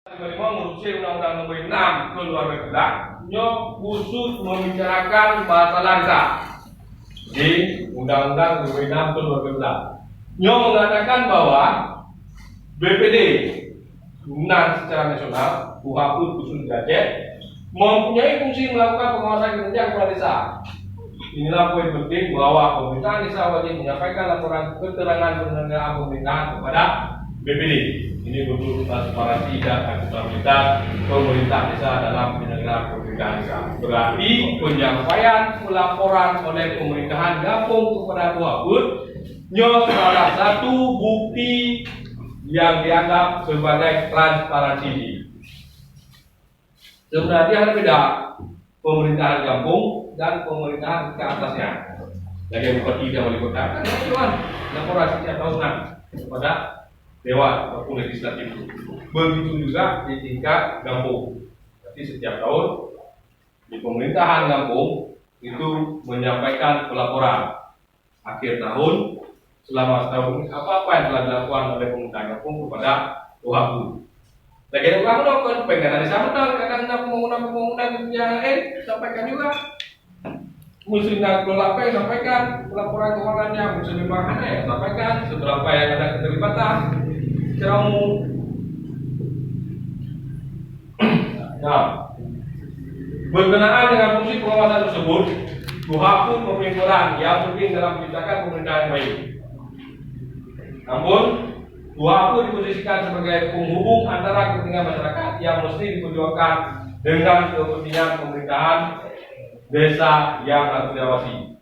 Mengurusi Undang-Undang Nomor 6 Tahun 2012 nyo khusus membicarakan masalah desa di Undang-Undang Nomor 6 Tahun 2012. Nyo mengatakan bahwa BPD Gubernur secara nasional UHAPUD khusus Aceh mempunyai fungsi melakukan pengawasan kinerja kepala desa. Inilah poin penting bahwa pemerintahan desa wajib menyampaikan laporan keterangan penyelenggaraan pemerintahan kepada BPD. Ini bentuk transparansi dan akuntabilitas pemerintah desa dalam penyelenggaraan pemerintahan desa. Berarti penyampaian pelaporan oleh pemerintahan gabung kepada UHAPUD salah satu bukti yang dianggap sebagai transparansi. Sebenarnya ada beda pemerintahan gabung dan pemerintahan ke atasnya. Jadi bupati dan wali kota kan laporan setiap tahunan kepada Dewan ataupun legislatif. Begitu juga di tingkat gabung. Jadi setiap tahun di pemerintahan gabung itu menyampaikan pelaporan akhir tahun selama setahun apa yang telah dilakukan oleh pemerintahan gabung kepada UHAPUD. Lagi ada orang melakukan pengen sama kadang-kadang pembangunan yang lain sampaikan juga. Musuhnya kelola apa yang sampaikan pelaporan keuangannya, musuhnya mana ya sampaikan seberapa yang ada keterlibatan secara umum. Nah, berkenaan dengan fungsi pengawasan tersebut, UHAPUD mempunyai peran yang penting dalam menciptakan pemerintahan yang baik. Namun, UHAPUD diposisikan sebagai penghubung antara kepentingan masyarakat yang mesti diperjuangkan dengan kepentingan pemerintahan desa yang harus diawasi.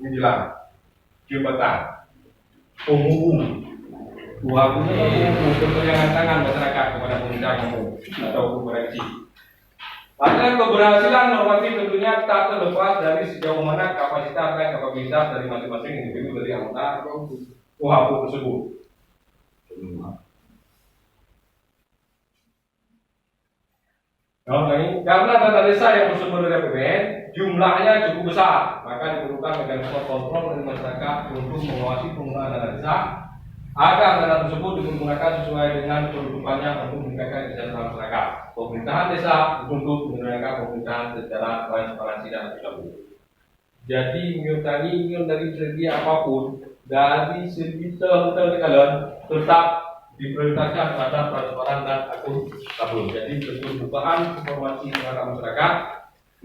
Inilah jembatan penghubung. UHAPUD itu penghubung tangan masyarakat kepada pemerintahan umum atau komersi. Pada keberhasilan normatif tentunya tak terlepas dari sejauh mana kapasitas dan kapabilitas dari masing-masing individu dari anggota UHAPUD tersebut. Karena dana desa yang bersumber dari APBN jumlahnya cukup besar, maka diperlukan mekanisme kontrol dari masyarakat untuk mengawasi penggunaan dana desa agar dana tersebut digunakan sesuai dengan kedudukannya untuk meningkatkan kesejahteraan masyarakat. Pemerintahan desa untuk menjalankan pemerintahan secara transparansi dan akutabel. Jadi menurut dari segi apapun, dari segi kalian tetap diprioritaskan pada transparan dan akuntabel. Jadi keterbukaan informasi kepada masyarakat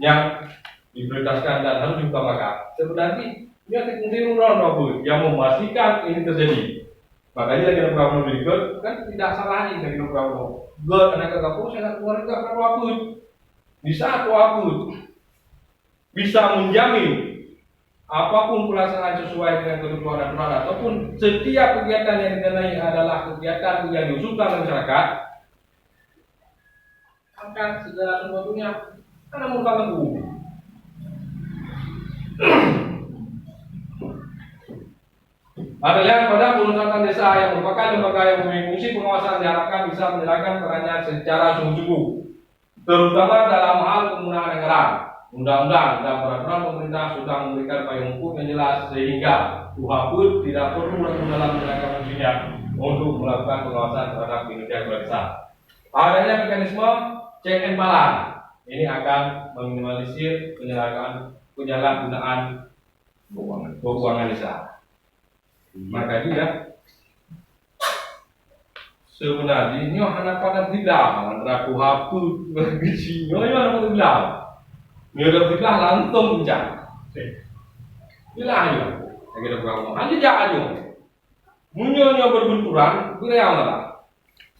yang diprioritaskan dan harus diutamakan. Sebenarnya ini ada yang memastikan ini terjadi. Makanya lagi program berikut kan tidak salah nih lagi program. Anak kakakku saya keluarga UHAPUD bisa UHAPUD bisa menjamin apapun pelaksanaan sesuai dengan ketentuan aturan ataupun setiap kegiatan yang didanai adalah kegiatan yang diusulkan oleh masyarakat, maka segala sesuatunya karena merupakan umum. Adanya pada pengusahaan desa yang merupakan lembaga yang memiliki fungsi pengawasan diharapkan bisa menjalankan perannya secara sungguh-sungguh, terutama dalam hal penggunaan anggaran. Undang-undang dan peraturan pemerintah sudah memberikan payung hukum yang jelas sehingga UHAPUD tidak perlu dalam menjalankan fungsinya untuk melakukan pengawasan terhadap kinerja kepala desa. Adanya mekanisme check and balance ini akan meminimalisir penyalahgunaan keuangan desa. Makanya sebenarnya ini hanya pada bilang antara UHAPUD berisinya yang pada bilang. Dia bilang langsung bincang. Bilang aja, kita berapa? Hanya jangan aja. Munyonya berbenturan, bereang lah.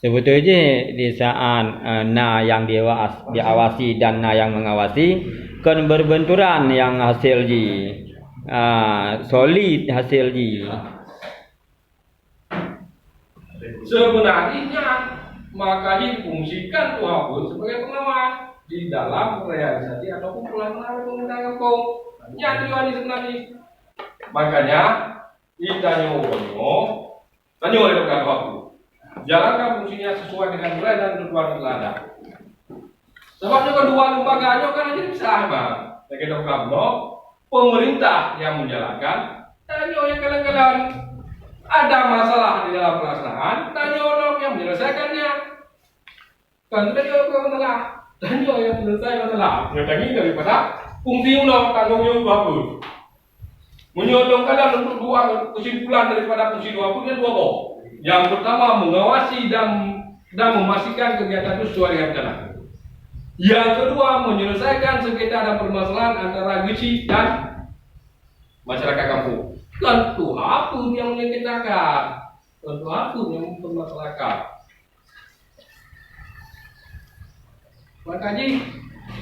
Sebetulnya di saat yang diawasi dan yang mengawasi kan berbenturan yang hasil solid hasil sebenarnya makanya difungsikan UHAPUD sebagai pengawas di dalam realisasi ataupun pelaksanaan pemerintahan kampung. Yang diwani sebenarnya. Makanya kita tanya oleh UHAPUD. Jalankan fungsinya sesuai dengan nilai dan ketentuan yang ada. Sebabnya kedua lembaganya kan aja bisa bang. Kita pemerintah yang menjalankan, tanya yang kalian ada masalah di dalam pelaksanaan, tanya orang yang Kan dia masalah. Dan juga yang selesai masalah. Yang tadi daripada fungsi undang tanggung jawab apa? Menyodongkan untuk dua kesimpulan daripada fungsi dua pun dua boh. Yang pertama mengawasi dan memastikan kegiatan itu sesuai dengan rencana. Yang kedua menyelesaikan sengketa dan permasalahan antara GC dan masyarakat kampung. Tentu apa yang menyengketakan, tentu apa yang mempermasalahkan. Makanya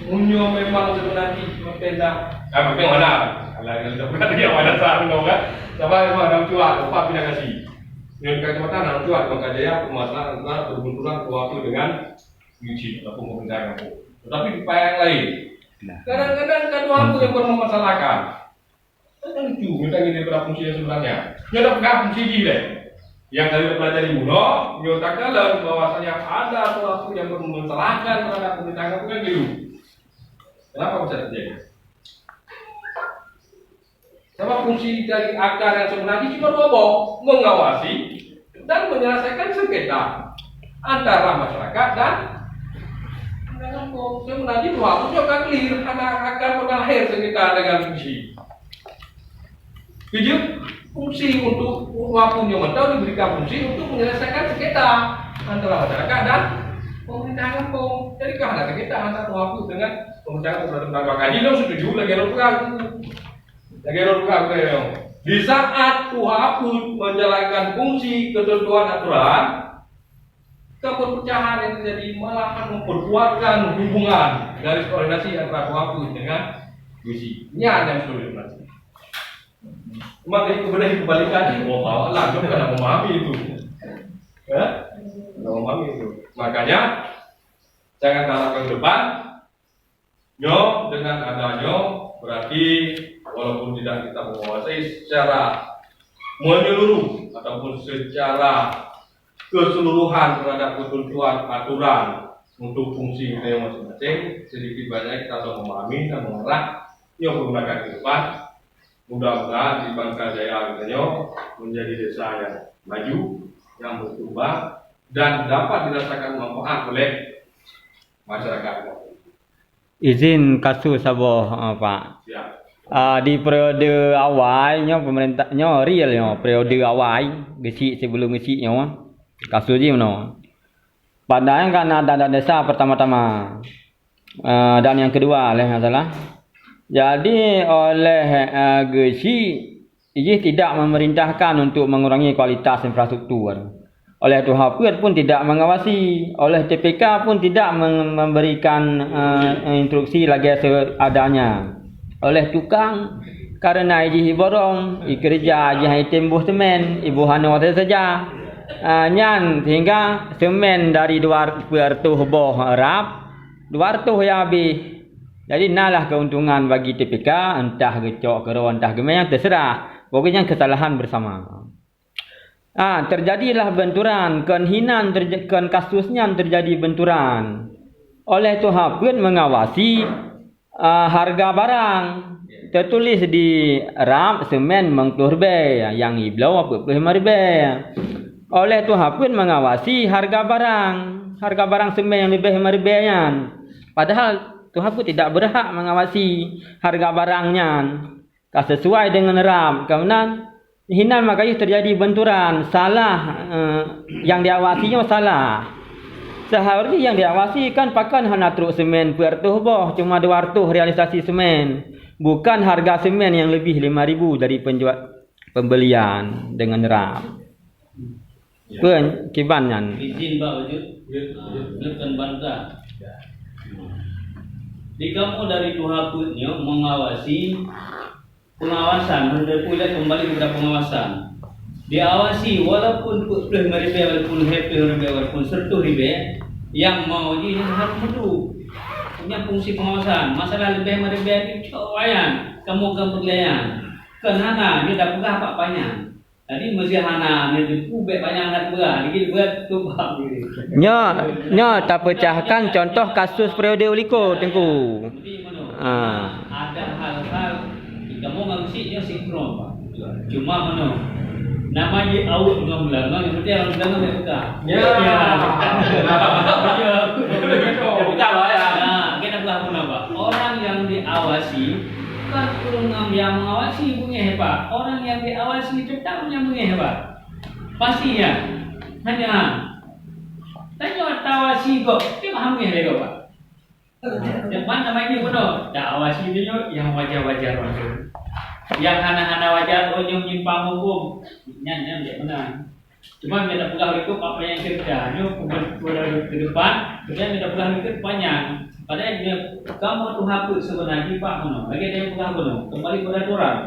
Munyo memang sebenarnya mempenda. Bagaimana? Kalau kita pernah dia mana sah dong kan? Sama memang dalam cuat, apa pindah kasih. Dengan kacamata dalam cuat, maka dia permasalahan antara berbenturan waktu dengan uji ataupun pemerintahan kampung. Tetapi di upaya yang lain, kadang-kadang kedua aku yang bermasalahkan. Kan itu minta ini daripada fungsi yang sebenarnya. Dia dapat fungsi dia. Yang dari pelajari Muno, menyatakan bahwasanya ada sesuatu yang bermasalahkan terhadap pemerintahan kampung kan gitu. Kenapa bisa terjadi? Sama fungsi dari akar yang sebenarnya cuma dua boh, mengawasi dan menyelesaikan sengketa antara masyarakat dan kampung. Sebenarnya dua aku juga clear akan mengakhir sengketa dengan fungsi. Tujuh fungsi untuk waktu yang mentau diberikan fungsi untuk menyelesaikan sengketa antara masyarakat dan pemerintahan kampung. Jadi kalau ada sengketa antara waktu dengan pemerintahan kampung kaji lo setuju lagi lo di saat Tuhan pun menjalankan fungsi ketentuan aturan, keperpecahan yang terjadi malahan memperkuatkan hubungan garis koordinasi antara Tuhan pun dengan visi. Ini yang sulit nanti. Cuma dari kemudian kebalikan, bawa lah, kita kena memahami itu, ya, kena memahami itu. Makanya jangan harapkan ke depan, nyo dengan adanya berarti walaupun tidak kita menguasai secara menyeluruh ataupun secara keseluruhan terhadap ketentuan aturan untuk fungsi wilayah masing-masing, sedikit banyak kita sudah memahami dan mengarah yang menggunakan ke depan. Mudah-mudahan di Bangka Jaya misalnya menjadi desa yang maju, yang berkembang dan dapat dirasakan manfaat oleh masyarakat. Izin kasus saboh Pak. Siap. Di periode awalnya pemerintahnya realnya periode awal gesik sebelum gesiknya kasus je mana. Padahal kan ada desa pertama-tama dan yang kedua lah salah. Jadi oleh gesik ia tidak memerintahkan untuk mengurangi kualitas infrastruktur. Oleh Tuhan pun tidak mengawasi, oleh TPK pun tidak memberikan instruksi lagi seadanya. Oleh tukang karena iji borong ikerja iji tembuh semen ibu hano saja nyan sehingga semen dari 200 boh rap 200 ya habis. Jadi nalah keuntungan bagi TPK entah gecok kero entah gemeng terserah, pokoknya kesalahan bersama. Terjadilah benturan, kenhinan kasusnya terjadi benturan. Oleh Tuhan pun mengawasi harga barang tertulis di rap semen mengtur be yang iblau apa be. Oleh Tuhan pun mengawasi harga barang semen yang lebih merbeyan. Padahal Tuhan pun tidak berhak mengawasi harga barangnya sesuai dengan rap. Kemudian hinan makanya terjadi benturan, salah yang diawasinya salah. Seharusnya yang diawasi kan pakan hana truk semen pertuh boh cuma 200 realisasi semen, bukan harga semen yang lebih 5.000 dari pembelian dengan rap. Pun kibanyan. Izin Pak wujud. Bukan bangga. Di kamu dari Tuhan putnya mengawasi pengawasan, hendak pula kembali kepada pengawasan. Diawasi walaupun pelih meribe walaupun happy meribe walaupun sertuh ribe yang mau ini harus perlu punya fungsi pengawasan. Masalah lebih meribe itu cowayan kamu keperlian kenana dia dapat apa banyak. Tadi mesti hana ni kubek banyak nak berat lagi buat tu bab ni. Nya tak pecahkan contoh kasus periode uliko tengku. Ada hal-hal kamu ngangsinya sinkron Pak. Cuma mana namanya awak dengan belakang yang penting orang belakang mereka. Ya. diawasi, bukan orang yang mengawasi punya hebat. Orang yang diawasi itu tak punya hebat. Pastinya hanya tanya tawasi kok, dia faham ni lego pak. Depan nama ini benar, tawasi dia yang wajar-wajar macam. Yang hana-hana wajar, yang menyimpang hukum, nyan dia benar. Cuma kita pegang itu apa yang kerja, kemudian ke depan, kemudian kita pegang itu panjang. Padahal dia kamu tu hapus sebenarnya pak mana, lagi dia pegang benar, kembali kepada orang.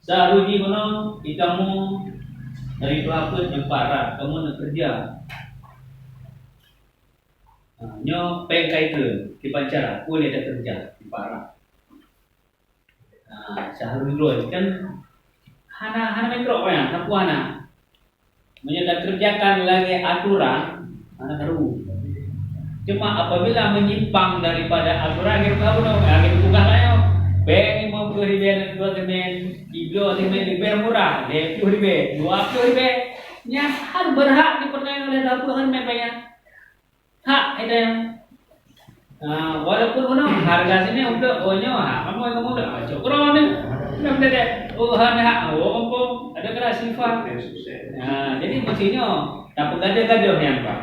Seharusnya benar, kamu dari tu hapus yang parah, kamu nak kerja. Nyo pengkai ke dipancara, boleh ada kerja di parah. Seharusnya kan hana metro ya, tak puana. Menyedang kerjakan lagi aturan, anak baru. Cuma apabila menyimpang daripada aturan kita tahu dong, kita buka lah yo. Bank mau ke ribe dua temen, tiga temen ribe murah, 10 ribe, 20 ribe. Nya har berhak dipercaya oleh Tuhan memangnya. Hak itu yang walaupun harga sini untuk onyo kamu udah cokro nih udah deh hak ada kena sifat jadi mestinya tak pegada-gada yang pak